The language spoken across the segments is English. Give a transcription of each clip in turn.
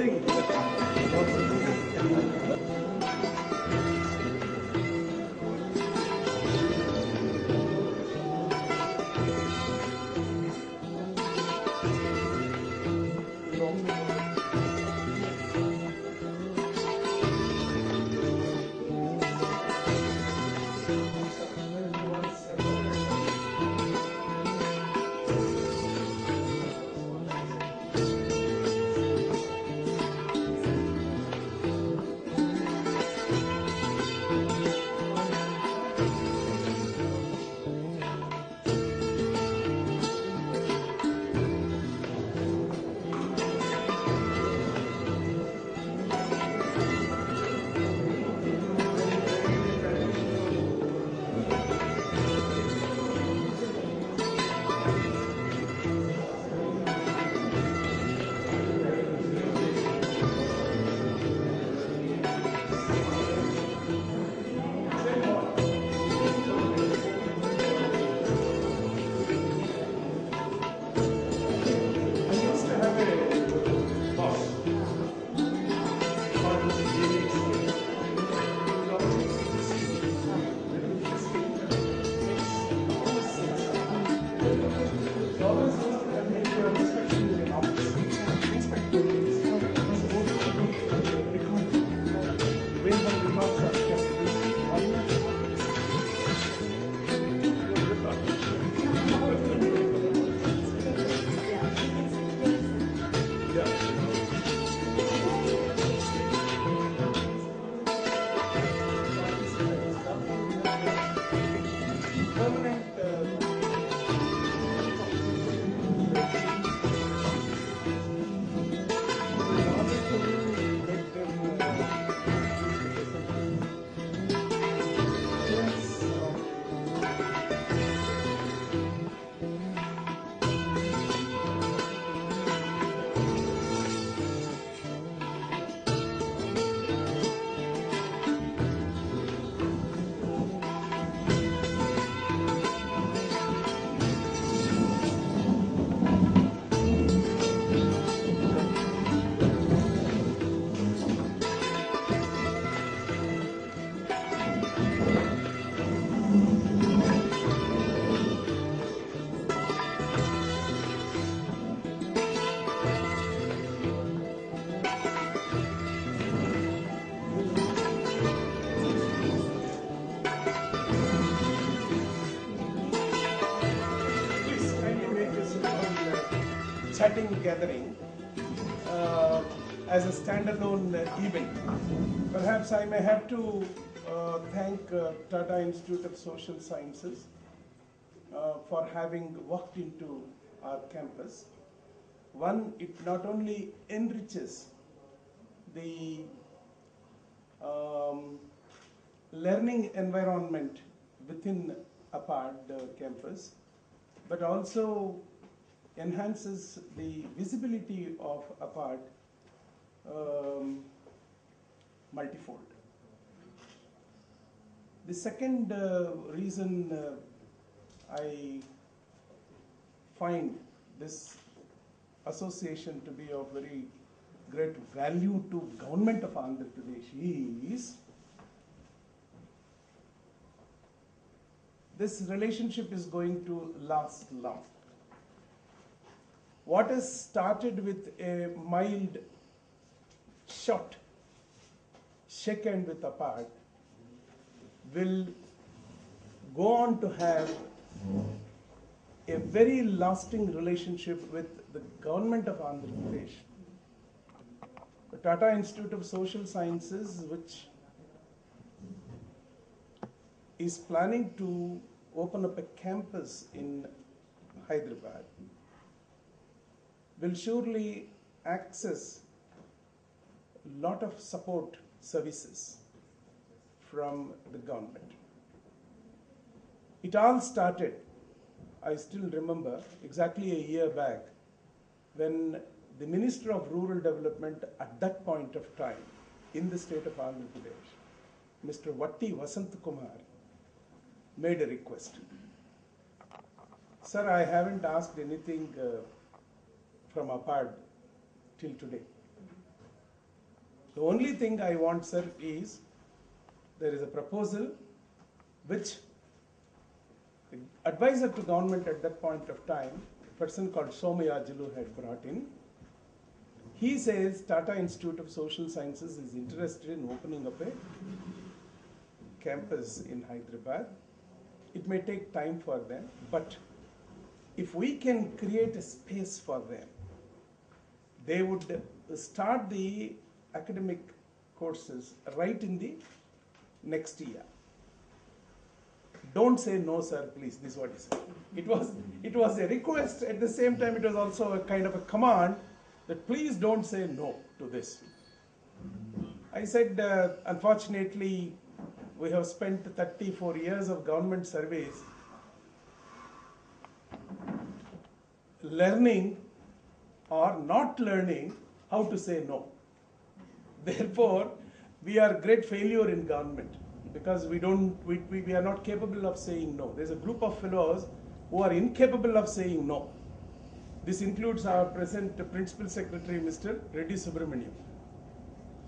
thing. Chatting gathering as a standalone event. Perhaps I may have to thank Tata Institute of Social Sciences for having walked into our campus. One, it not only enriches the learning environment within APARD campus, but also enhances the visibility of APARD multifold. The second reason I find this association to be of very great value to government of Andhra Pradesh is this relationship is going to last long. What has started with a mild, short shake hand with APARD will go on to have a very lasting relationship with the government of Andhra Pradesh. The Tata Institute of Social Sciences, which is planning to open up a campus in Hyderabad, will surely access a lot of support services from the government. It all started, I still remember, exactly a year back, when the Minister of Rural Development at that point of time in the state of Andhra Pradesh, Mr. Vatti Vasant Kumar, made a request. Sir, I haven't asked anything from APARD till today. The only thing I want, sir, is there is a proposal which the advisor to government at that point of time, a person called Somayajalu, had brought in. He says Tata Institute of Social Sciences is interested in opening up a campus in Hyderabad. It may take time for them, but if we can create a space for them, they would start the academic courses right in the next year. Don't say no, sir, please. This is what he said. It was a request. At the same time, it was also a kind of a command that please don't say no to this. I said, unfortunately, we have spent 34 years of government service learning or not learning how to say no. Therefore, we are great failure in government because we are not capable of saying no. There's a group of fellows who are incapable of saying no. This includes our present Principal Secretary, Mr. Reddy Subramaniam.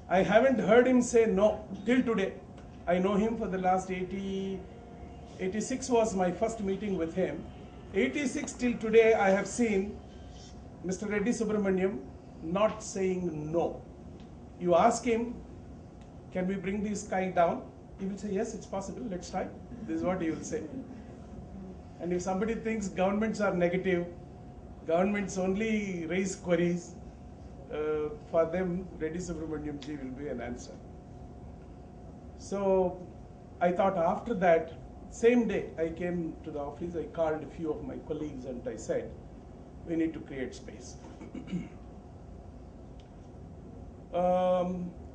I haven't heard him say no till today. I know him for the last 86 was my first meeting with him. 86 till today I have seen Mr. Reddy Subramaniam not saying no. You ask him, can we bring this sky down? He will say, yes, it's possible, let's try. This is what he will say. And if somebody thinks governments are negative, governments only raise queries, for them, Reddy Subramaniam ji will be an answer. So I thought after that, same day I came to the office, I called a few of my colleagues and I said, we need to create space.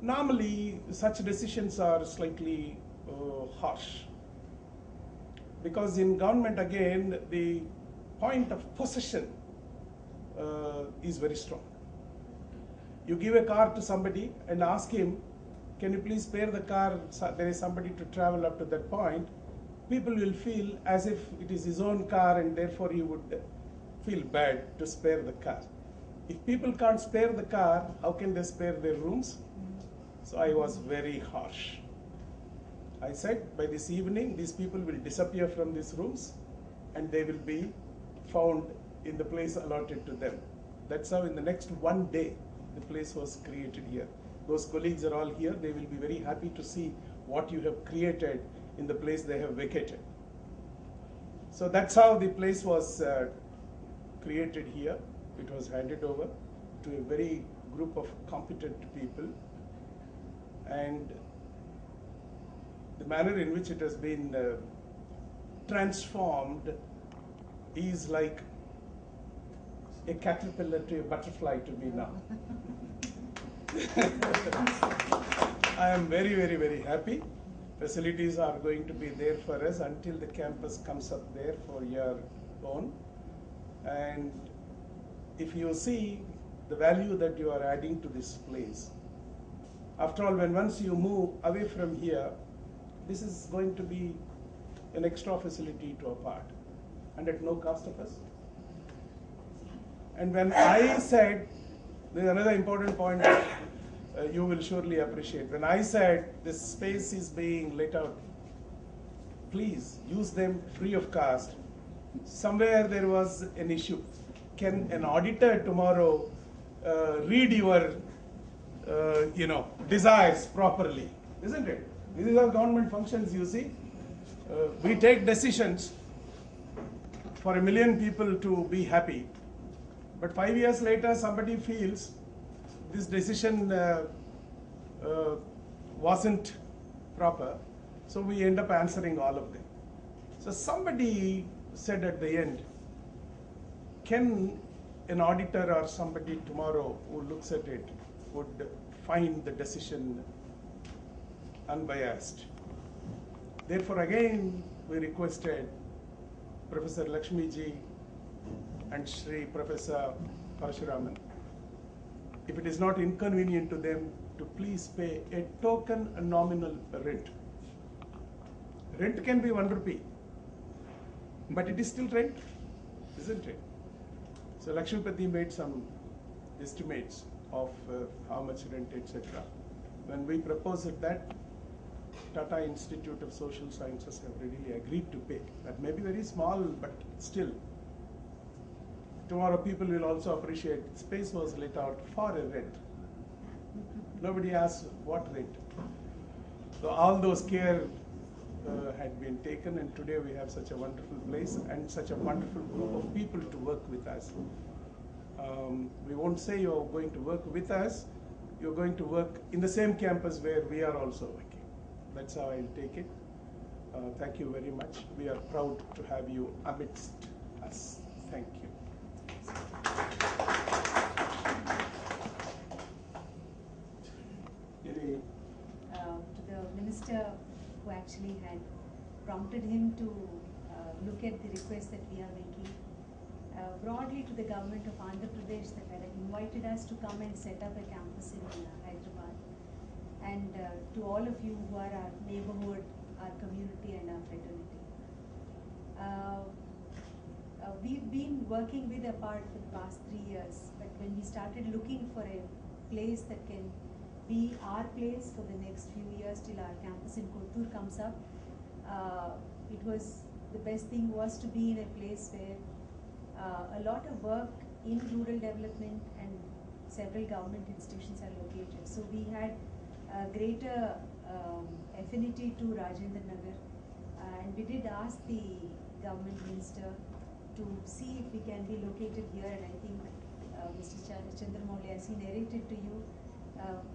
Normally, such decisions are slightly harsh. Because in government, again, the point of possession is very strong. You give a car to somebody and ask him, can you please spare the car, there is somebody to travel up to that point. People will feel as if it is his own car and therefore he would feel bad to spare the car. If people can't spare the car, how can they spare their rooms? So I was very harsh. I said, by this evening, these people will disappear from these rooms and they will be found in the place allotted to them. That's how in the next one day, the place was created here. Those colleagues are all here. They will be very happy to see what you have created in the place they have vacated. So that's how the place was created here. It was handed over to a very group of competent people. And the manner in which it has been transformed is like a caterpillar to a butterfly to me now. I am very, very, very happy. Facilities are going to be there for us until the campus comes up there for your own. And if you see the value that you are adding to this place, after all, when once you move away from here, this is going to be an extra facility to APARD and at no cost of us. And when I said, there is another important point that you will surely appreciate. When I said this space is being let out, please use them free of cost. Somewhere there was an issue. Can an auditor tomorrow read your desires properly? Isn't it? This is how government functions, you see. We take decisions for 1 million people to be happy. But 5 years later, somebody feels this decision wasn't proper, so we end up answering all of them. So somebody said at the end, can an auditor or somebody tomorrow who looks at it would find the decision unbiased? Therefore, again, we requested Professor Lakshmi ji and Shri Professor Parashuraman, if it is not inconvenient to them, to please pay a token nominal rent. Rent can be 1 rupee, but it is still rent, isn't it? So Lakshmipati made some estimates of how much rent, etc. when we proposed that, Tata Institute of Social Sciences have readily agreed to pay. That may be very small, but still. Tomorrow people will also appreciate space was let out for a rent. Nobody asked what rent. So all those care had been taken, and today we have such a wonderful place and such a wonderful group of people to work with us. We won't say you're going to work with us, you're going to work in the same campus where we are also working. That's how I'll take it. Thank you very much. We are proud to have you amidst us. Thank you. To the minister who actually had prompted him to look at the request that we are making. Broadly to the government of Andhra Pradesh that had invited us to come and set up a campus in Hyderabad. And to all of you who are our neighborhood, our community and our fraternity. We've been working with APARD for the past 3 years, but when we started looking for a place that can be our place for the next few years till our campus in Kottur comes up, it was the best thing was to be in a place where a lot of work in rural development and several government institutions are located. So we had a greater affinity to Rajendra Nagar, and we did ask the government minister to see if we can be located here, and I think Mr. Chandramouli, as he narrated to you,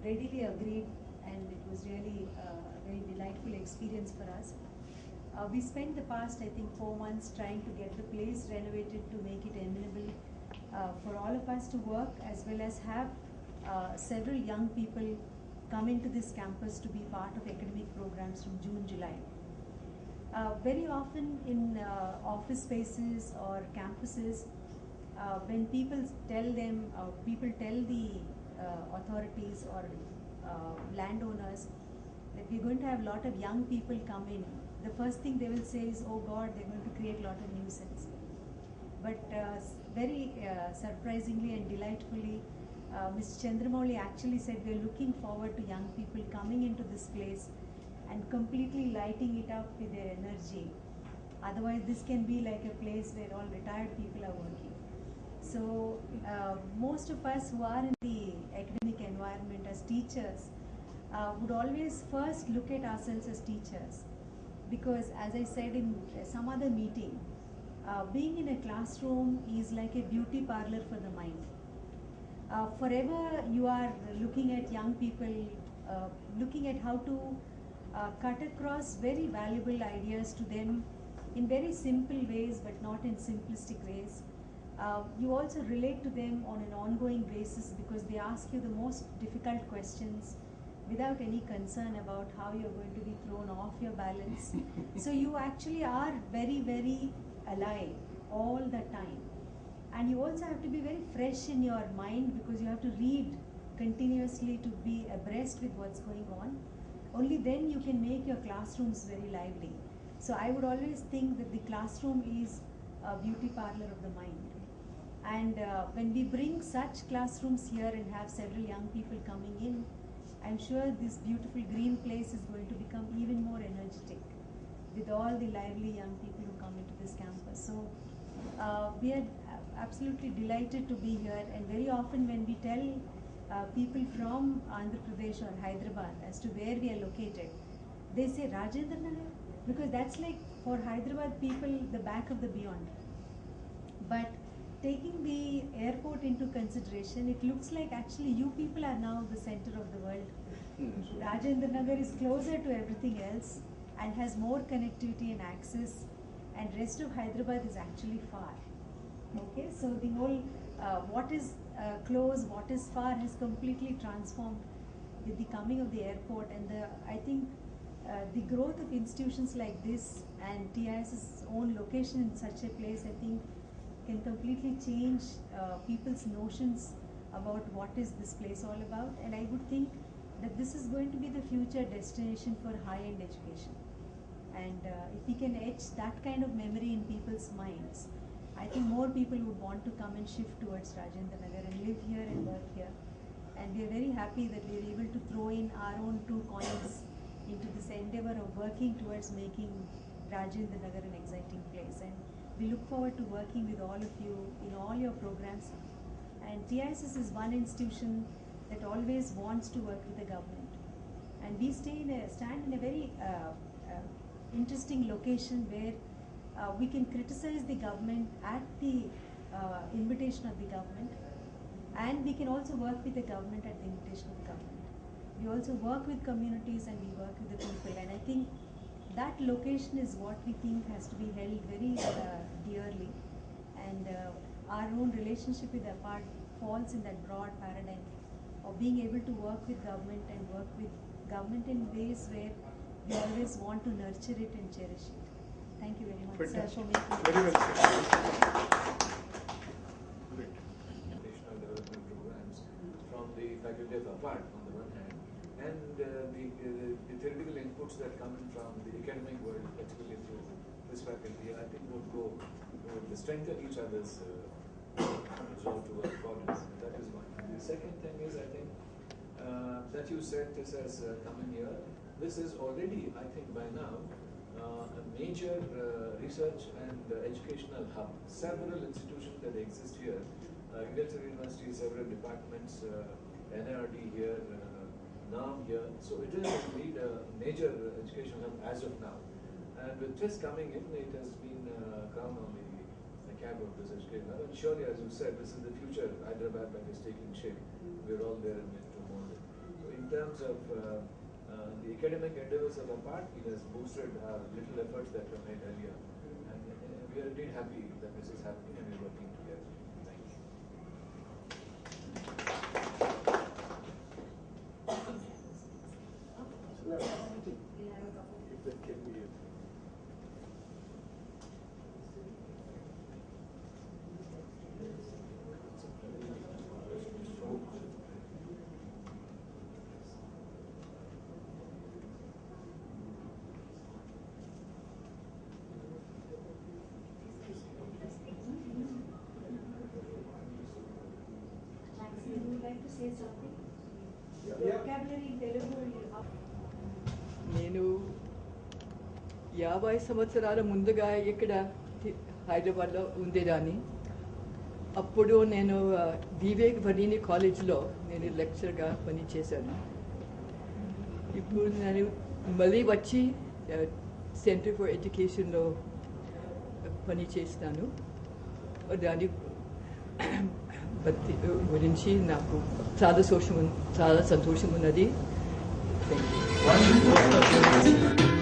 readily agreed, and it was really a very delightful experience for us. We spent the past, I think, 4 months trying to get the place renovated to make it amenable for all of us to work, as well as have several young people come into this campus to be part of academic programs from June, July. Very often in office spaces or campuses, when people tell them, people tell the authorities or landowners that we're going to have a lot of young people come in, the first thing they will say is, oh God, they're going to create a lot of nuisance. But very surprisingly and delightfully, Mr. Chandramouli actually said we're looking forward to young people coming into this place and completely lighting it up with their energy. Otherwise, this can be like a place where all retired people are working. So, most of us who are in the academic environment as teachers would always first look at ourselves as teachers. Because as I said in some other meeting, being in a classroom is like a beauty parlor for the mind. Forever you are looking at young people, looking at how to cut across very valuable ideas to them in very simple ways, but not in simplistic ways. You also relate to them on an ongoing basis because they ask you the most difficult questions without any concern about how you're going to be thrown off your balance. So you actually are very, very alive all the time. And you also have to be very fresh in your mind because you have to read continuously to be abreast with what's going on. Only then you can make your classrooms very lively. So I would always think that the classroom is a beauty parlor of the mind. And when we bring such classrooms here and have several young people coming in, I'm sure this beautiful green place is going to become even more energetic with all the lively young people who come into this campus. So we are absolutely delighted to be here, and very often when we tell people from Andhra Pradesh or Hyderabad as to where we are located, they say Rajendra Nagar, because that's like for Hyderabad people the back of the beyond. But taking the airport into consideration, it looks like actually you people are now the center of the world. Rajendra Nagar is closer to everything else and has more connectivity and access, and rest of Hyderabad is actually far. Okay, so the whole what is close, what is far has completely transformed with the coming of the airport, and I think the growth of institutions like this and TIS's own location in such a place, I think, can completely change people's notions about what is this place all about. And I would think that this is going to be the future destination for high-end education. And if we can etch that kind of memory in people's minds, I think more people would want to come and shift towards Rajendra Nagar and live here and work here. And we are very happy that we are able to throw in our own 2 coins into this endeavor of working towards making Rajendra Nagar an exciting place. And we look forward to working with all of you in all your programs. And TISS is one institution that always wants to work with the government. And we stand in a very interesting location where we can criticize the government at the invitation of the government, and we can also work with the government at the invitation of the government. We also work with communities and we work with the people, and I think that location is what we think has to be held very dearly, and our own relationship with APARD falls in that broad paradigm of being able to work with government and work with government in ways where we always want to nurture it and cherish it. Thank you very much, sir, for making it. Very well said. National development programs from the faculty of APARD on the one hand, and the theoretical inputs that come in from the academic world, particularly through this faculty, I think would strengthen each other's resolve to work forward. That is one. The second thing is, I think, that you said this has come in here. This is already, I think, by now, a major research and educational hub. Several institutions that exist here, Indian University, several departments, NIRD here, NAM here. So it is indeed a major educational hub as of now. And with TISS coming in, it has been crowned on the cap of this education hub. And surely, as you said, this is the future Hyderabad that is taking shape. We're all there in it to mold it. So in terms of the academic endeavors of APARD, it has boosted little efforts that were made earlier. And we are indeed happy that this is happening and we're working together. Thank you. Would you like to say something? Vocabulary in Telugu. నేను 50 సంవత్సరాల ముందుగా ఇక్కడ హైదరాబాద్లో ఉండేదాన్ని. అప్పుడు నేను వివేక్ వరిని కాలేజ్లో నేను లెక్చర్గా పనిచేశాను. ఇప్పుడు నేను మళ్ళీ వచ్చి సెంటర్ ఫర్ ఎడ్యుకేషన్లో పనిచేస్తాను. దాని గురించి నాకు చాలా సంతోషం ఉన్నది. Thank you.